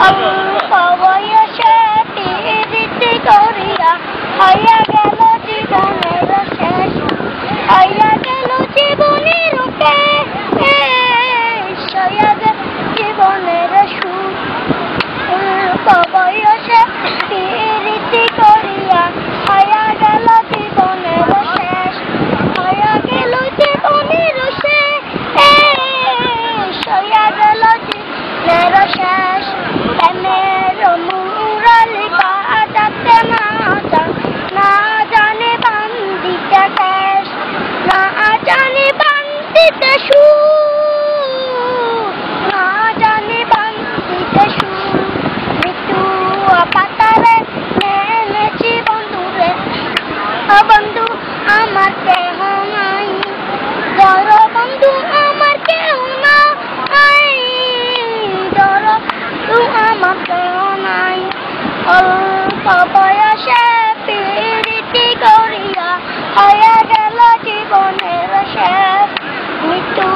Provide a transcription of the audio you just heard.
অল্প বয়সে পিরিতি করিয়া হইয়া গেল জীবনের শেষ, হইয়া গেল জীবনের শেষ, হইয়া গেল জীবনের সুখ। অল্প বয়সে পিরিতি করিয়া হইয়া গেল জীবনের শেষ, হইয়া গেল জীবনের শেষ, হইয়া গেল জীবনের শেষ। প্রেমের মুরালি বাজাতে না জানে বান্দিতে কেশ, না জানে বান্দিতে সুর, না জানে বান্দিতে সুর। মৃত্যু পাতারে নেমেছি বন্ধুরে, বন্ধু আমার কেহ নাই, ধর বন্ধু আমার কেহ নাই, ধর আমার কেহ নাই। অল্প বয়সে পিরিতি করিয়া হইয়া গেল জীবনের শেষ, মৃত্যু